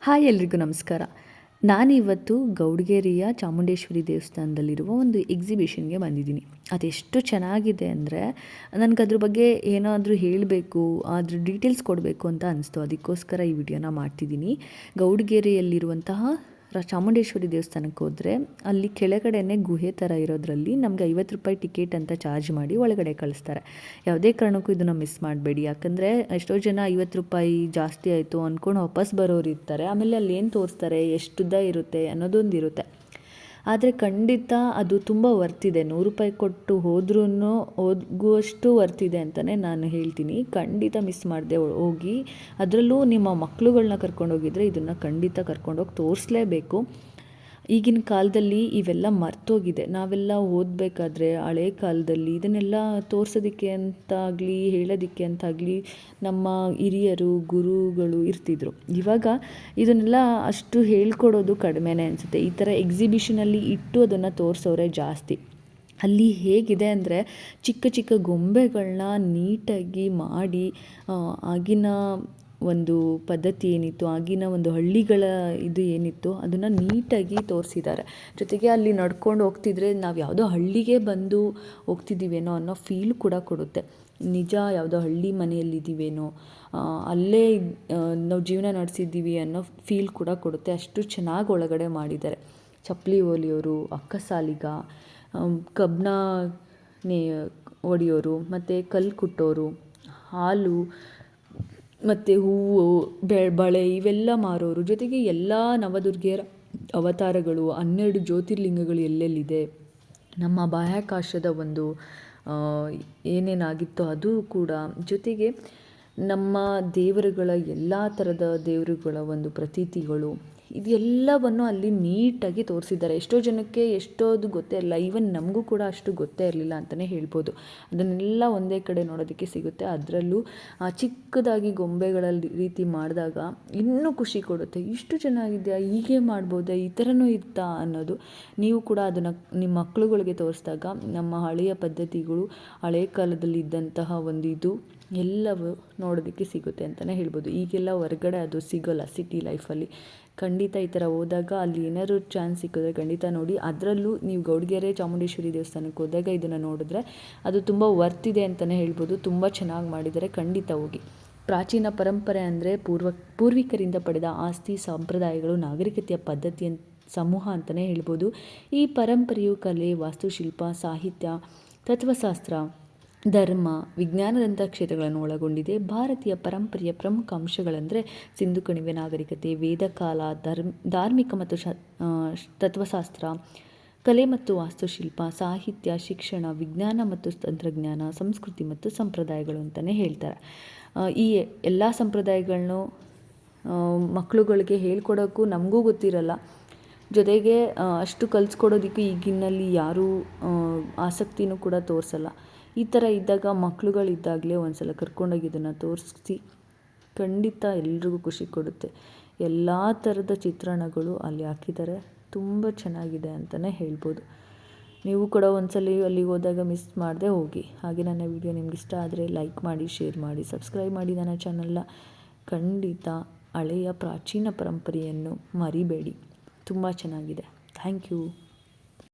Hi ಎಲ್ರಿಗೂ ನಮಸ್ಕಾರ. ನಾನಿವತ್ತು ಗೌಡಗೇರಿಯ ಚಾಮುಂಡೇಶ್ವರಿ ದೇವಸ್ಥಾನದಲ್ಲಿರುವ ಒಂದು ಎಕ್ಸಿಬಿಷನ್ಗೆ ಬಂದಿದ್ದೀನಿ. ಅದೆಷ್ಟು ಚೆನ್ನಾಗಿದೆ ಅಂದರೆ ನನಗದ್ರ ಬಗ್ಗೆ ಏನಾದರೂ ಹೇಳಬೇಕು, ಅದ್ರ ಡೀಟೇಲ್ಸ್ ಕೊಡಬೇಕು ಅಂತ ಅನಿಸ್ತು. ಅದಕ್ಕೋಸ್ಕರ ಈ ವಿಡಿಯೋನ ಮಾಡ್ತಿದ್ದೀನಿ. ಗೌಡಗೇರಿಯಲ್ಲಿರುವಂತಹ ಚಾಮುಂಡೇಶ್ವರಿ ದೇವಸ್ಥಾನಕ್ಕೆ ಹೋದರೆ ಅಲ್ಲಿ ಕೆಳಗಡೆನೇ ಗುಹೆ ಥರ ಇರೋದ್ರಲ್ಲಿ ನಮಗೆ ₹50 ಟಿಕೆಟ್ ಅಂತ ಚಾರ್ಜ್ ಮಾಡಿ ಒಳಗಡೆ ಕಳಿಸ್ತಾರೆ. ಯಾವುದೇ ಕಾರಣಕ್ಕೂ ಇದನ್ನು ಮಿಸ್ ಮಾಡಬೇಡಿ. ಯಾಕಂದರೆ ಎಷ್ಟೋ ಜನ ₹50 ಜಾಸ್ತಿ ಆಯಿತು ಅಂದ್ಕೊಂಡು ವಾಪಸ್ ಬರೋರು ಇರ್ತಾರೆ. ಆಮೇಲೆ ಅಲ್ಲಿ ಏನು ತೋರಿಸ್ತಾರೆ, ಎಷ್ಟುದ್ದ ಇರುತ್ತೆ ಅನ್ನೋದೊಂದಿರುತ್ತೆ. ಆದರೆ ಖಂಡಿತ ಅದು ತುಂಬ ವರ್ತಿದೆ. ₹100 ಕೊಟ್ಟು ಹೋದ್ರೂ ಹೋಗುವಷ್ಟು ವರ್ತಿದೆ ಅಂತಲೇ ನಾನು ಹೇಳ್ತೀನಿ. ಖಂಡಿತ ಮಿಸ್ ಮಾಡದೆ ಹೋಗಿ. ಅದರಲ್ಲೂ ನಿಮ್ಮ ಮಕ್ಕಳುಗಳನ್ನ ಕರ್ಕೊಂಡೋಗಿದ್ರೆ ಇದನ್ನು ಖಂಡಿತ ಕರ್ಕೊಂಡೋಗಿ ತೋರಿಸಲೇಬೇಕು. ಈಗಿನ ಕಾಲದಲ್ಲಿ ಇವೆಲ್ಲ ಮರ್ತೋಗಿದೆ. ನಾವೆಲ್ಲ ಓದಬೇಕಾದ್ರೆ ಹಳೆ ಕಾಲದಲ್ಲಿ ಇದನ್ನೆಲ್ಲ ತೋರಿಸೋದಕ್ಕೆ ಅಂತಾಗಲಿ ಹೇಳೋದಕ್ಕೆ ಅಂತಾಗಲಿ ನಮ್ಮ ಹಿರಿಯರು ಗುರುಗಳು ಇರ್ತಿದ್ರು. ಇವಾಗ ಇದನ್ನೆಲ್ಲ ಅಷ್ಟು ಹೇಳ್ಕೊಡೋದು ಕಡಿಮೆನೇ ಅನಿಸುತ್ತೆ. ಈ ಥರ ಎಕ್ಸಿಬಿಷನಲ್ಲಿ ಇಟ್ಟು ಅದನ್ನು ತೋರಿಸೋರೆ ಜಾಸ್ತಿ. ಅಲ್ಲಿ ಹೇಗಿದೆ ಅಂದರೆ ಚಿಕ್ಕ ಚಿಕ್ಕ ಗೊಂಬೆಗಳನ್ನ ನೀಟಾಗಿ ಮಾಡಿ ಆಗಿನ ಒಂದು ಪದ್ಧತಿ ಏನಿತ್ತು, ಆಗಿನ ಒಂದು ಹಳ್ಳಿಗಳ ಇದು ಏನಿತ್ತು ಅದನ್ನು ನೀಟಾಗಿ ತೋರಿಸಿದ್ದಾರೆ. ಜೊತೆಗೆ ಅಲ್ಲಿ ನಡ್ಕೊಂಡು ಹೋಗ್ತಿದ್ರೆ ನಾವು ಯಾವುದೋ ಹಳ್ಳಿಗೆ ಬಂದು ಹೋಗ್ತಿದ್ದೀವೇನೋ ಅನ್ನೋ ಫೀಲ್ ಕೂಡ ಕೊಡುತ್ತೆ. ನಿಜ ಯಾವುದೋ ಹಳ್ಳಿ ಮನೆಯಲ್ಲಿದ್ದೀವೇನೋ, ಅಲ್ಲೇ ನಾವು ಜೀವನ ನಡೆಸಿದ್ದೀವಿ ಅನ್ನೋ ಫೀಲ್ ಕೂಡ ಕೊಡುತ್ತೆ. ಅಷ್ಟು ಚೆನ್ನಾಗಿ ಒಳಗಡೆ ಮಾಡಿದ್ದಾರೆ. ಚಪ್ಪಲಿ ಹೊಲಿಯೋರು, ಅಕ್ಕಸಾಲಿಗ, ಕಬ್ಬಣ ಹೊಡಿಯೋರು, ಮತ್ತು ಕಲ್ಲು ಕುಟ್ಟೋರು, ಹಾಲು ಮತ್ತು ಹೂವು, ಬಳೆ ಇವೆಲ್ಲ ಮಾರೋರು, ಜೊತೆಗೆ ಎಲ್ಲ ನವದುರ್ಗೆಯರ ಅವತಾರಗಳು, 12 ಜ್ಯೋತಿರ್ಲಿಂಗಗಳು ಎಲ್ಲೆಲ್ಲಿದೆ, ನಮ್ಮ ಬಾಹ್ಯಾಕಾಶದ ಒಂದು ಏನೇನಾಗಿತ್ತೋ ಅದು ಕೂಡ, ಜೊತೆಗೆ ನಮ್ಮ ದೇವರುಗಳ ಎಲ್ಲ ಥರದ ದೇವರುಗಳ ಒಂದು ಪ್ರತೀತಿಗಳು, ಇದೆಲ್ಲವನ್ನು ಅಲ್ಲಿ ನೀಟಾಗಿ ತೋರಿಸಿದ್ದಾರೆ. ಎಷ್ಟೋ ಜನಕ್ಕೆ ಎಷ್ಟೋದು ಗೊತ್ತೇ ಇರಲ್ಲ. ಈವನ್ ನಮಗೂ ಕೂಡ ಅಷ್ಟು ಗೊತ್ತೇ ಇರಲಿಲ್ಲ ಅಂತಲೇ ಹೇಳ್ಬೋದು. ಅದನ್ನೆಲ್ಲ ಒಂದೇ ಕಡೆ ನೋಡೋದಕ್ಕೆ ಸಿಗುತ್ತೆ. ಅದರಲ್ಲೂ ಚಿಕ್ಕದಾಗಿ ಗೊಂಬೆಗಳ ರೀತಿ ಮಾಡಿದಾಗ ಇನ್ನೂ ಖುಷಿ ಕೊಡುತ್ತೆ. ಇಷ್ಟು ಚೆನ್ನಾಗಿದೆಯಾ, ಹೀಗೆ ಮಾಡ್ಬೋದಾ, ಈ ಥರನೂ ಇತ್ತಾ ಅನ್ನೋದು. ನೀವು ಕೂಡ ಅದನ್ನು ನಿಮ್ಮ ಮಕ್ಕಳುಗಳಿಗೆ ತೋರಿಸಿದಾಗ ನಮ್ಮ ಹಳೆಯ ಪದ್ಧತಿಗಳು, ಹಳೆಯ ಕಾಲದಲ್ಲಿ ಇದ್ದಂತಹ ಒಂದು ಇದು ಎಲ್ಲವೂ ನೋಡೋದಕ್ಕೆ ಸಿಗುತ್ತೆ ಅಂತಲೇ ಹೇಳ್ಬೋದು. ಈಗೆಲ್ಲ ಹೊರಗಡೆ ಅದು ಸಿಗೋಲ್ಲ ಸಿಟಿ ಲೈಫಲ್ಲಿ. ಖಂಡಿತ ಈ ಥರ ಹೋದಾಗ ಅಲ್ಲಿ ಏನಾದ್ರು ಚಾನ್ಸ್ ಸಿಕ್ಕಿದ್ರೆ ಖಂಡಿತ ನೋಡಿ. ಅದರಲ್ಲೂ ನೀವು ಗೌಡಗೆರೆ ಚಾಮುಂಡೇಶ್ವರಿ ದೇವಸ್ಥಾನಕ್ಕೆ ಹೋದಾಗ ಇದನ್ನು ನೋಡಿದ್ರೆ ಅದು ತುಂಬ ವರ್ತಿದೆ ಅಂತಲೇ ಹೇಳ್ಬೋದು. ತುಂಬ ಚೆನ್ನಾಗಿ ಮಾಡಿದ್ದಾರೆ. ಖಂಡಿತ ಹೋಗಿ. ಪ್ರಾಚೀನ ಪರಂಪರೆ ಅಂದರೆ ಪೂರ್ವಿಕರಿಂದ ಪಡೆದ ಆಸ್ತಿ, ಸಂಪ್ರದಾಯಗಳು, ನಾಗರಿಕತೆಯ ಪದ್ಧತಿಯ ಸಮೂಹ ಅಂತಲೇ ಹೇಳ್ಬೋದು. ಈ ಪರಂಪರೆಯು ಕಲೆ, ವಾಸ್ತುಶಿಲ್ಪ, ಸಾಹಿತ್ಯ, ತತ್ವಶಾಸ್ತ್ರ, ಧರ್ಮ, ವಿಜ್ಞಾನದಂಥ ಕ್ಷೇತ್ರಗಳನ್ನು ಒಳಗೊಂಡಿದೆ. ಭಾರತೀಯ ಪರಂಪರೆಯ ಪ್ರಮುಖ ಅಂಶಗಳೆಂದರೆ ಸಿಂಧು ಕಣಿವೆ ನಾಗರಿಕತೆ, ವೇದಕಾಲ, ಧಾರ್ಮಿಕ ಮತ್ತು ತತ್ವಶಾಸ್ತ್ರ, ಕಲೆ ಮತ್ತು ವಾಸ್ತುಶಿಲ್ಪ, ಸಾಹಿತ್ಯ, ಶಿಕ್ಷಣ, ವಿಜ್ಞಾನ ಮತ್ತು ತಂತ್ರಜ್ಞಾನ, ಸಂಸ್ಕೃತಿ ಮತ್ತು ಸಂಪ್ರದಾಯಗಳು ಅಂತಲೇ ಹೇಳ್ತಾರೆ. ಈ ಎಲ್ಲ ಸಂಪ್ರದಾಯಗಳನ್ನು ಮಕ್ಕಳುಗಳಿಗೆ ಹೇಳ್ಕೊಡೋಕ್ಕೂ ನಮಗೂ ಗೊತ್ತಿರಲ್ಲ. ಜೊತೆಗೆ ಅಷ್ಟು ಕಲಿಸ್ಕೊಡೋದಕ್ಕೆ ಈಗಿನಲ್ಲಿ ಯಾರೂ ಆಸಕ್ತಿನೂ ಕೂಡ ತೋರಿಸಲ್ಲ. ಈ ಥರ ಇದ್ದಾಗ ಮಕ್ಕಳುಗಳಿದ್ದಾಗಲೇ ಒಂದು ಸಲ ಕರ್ಕೊಂಡೋಗಿ ಇದನ್ನು ತೋರಿಸಿ ಖಂಡಿತ ಎಲ್ರಿಗೂ ಖುಷಿ ಕೊಡುತ್ತೆ. ಎಲ್ಲ ಥರದ ಚಿತ್ರಣಗಳು ಅಲ್ಲಿ ಹಾಕಿದ್ದಾರೆ. ತುಂಬ ಚೆನ್ನಾಗಿದೆ ಅಂತಲೇ ಹೇಳ್ಬೋದು. ನೀವು ಕೂಡ ಒಂದ್ಸಲ ಅಲ್ಲಿಗೆ ಹೋದಾಗ ಮಿಸ್ ಮಾಡದೆ ಹೋಗಿ. ಹಾಗೆ ನನ್ನ ವಿಡಿಯೋ ನಿಮ್ಗೆ ಇಷ್ಟ ಆದರೆ ಲೈಕ್ ಮಾಡಿ, ಶೇರ್ ಮಾಡಿ, ಸಬ್ಸ್ಕ್ರೈಬ್ ಮಾಡಿ ನನ್ನ ಚಾನಲ್ನ. ಖಂಡಿತ ಹಳೆಯ ಪ್ರಾಚೀನ ಪರಂಪರೆಯನ್ನು ಮರಿಬೇಡಿ. ತುಂಬ ಚೆನ್ನಾಗಿದೆ. Thank you.